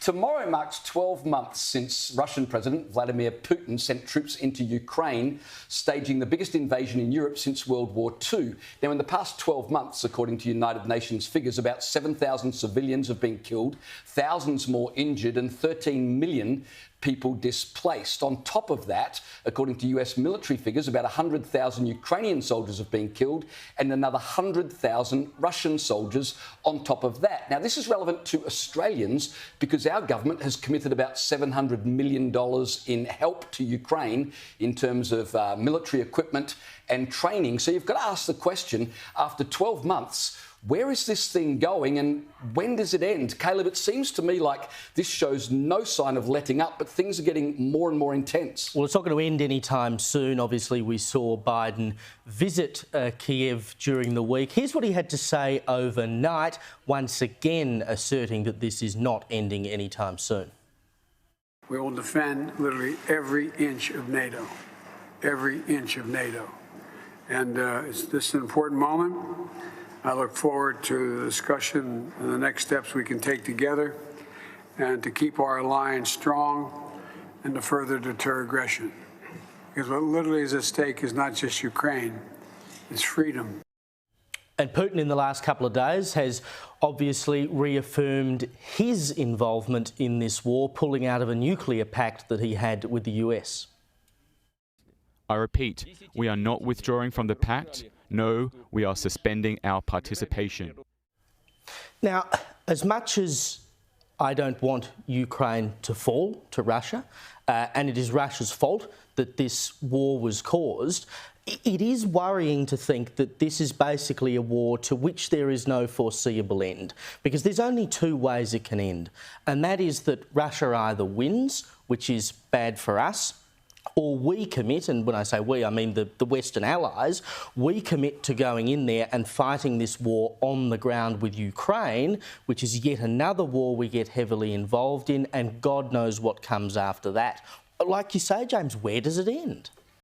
Tomorrow marks 12 months since Russian President Vladimir Putin sent troops into Ukraine, staging the biggest invasion in Europe since World War II. Now, in the past 12 months, according to United Nations figures, about 7,000 civilians have been killed, thousands more injured, and 13 million people displaced. On top of that, according to US military figures, about 100,000 Ukrainian soldiers have been killed and another 100,000 Russian soldiers on top of that. Now, this is relevant to Australians because our government has committed about $700 million in help to Ukraine in terms of military equipment and training. So you've got to ask the question, after 12 months, where is this thing going and when does it end? Caleb, it seems to me like this shows no sign of letting up, but things are getting more and more intense. Well, it's not going to end anytime soon. Obviously, we saw Biden visit Kiev during the week. Here's what he had to say overnight, once again asserting that this is not ending anytime soon. We will defend literally every inch of NATO, every inch of NATO. And this is an important moment. I look forward to the discussion and the next steps we can take together and to keep our alliance strong and to further deter aggression. Because what literally is at stake is not just Ukraine, it's freedom. And Putin in the last couple of days has obviously reaffirmed his involvement in this war, pulling out of a nuclear pact that he had with the US. I repeat, we are not withdrawing from the pact. No, we are suspending our participation. Now, as much as I don't want Ukraine to fall to Russia, and it is Russia's fault that this war was caused, it is worrying to think that this is basically a war to which there is no foreseeable end, because there's only two ways it can end, and that is that Russia either wins, which is bad for us, or we commit, and when I say we, I mean the Western allies, we commit to going in there and fighting this war on the ground with Ukraine, which is yet another war we get heavily involved in, and God knows what comes after that. Like you say, James, where does it end?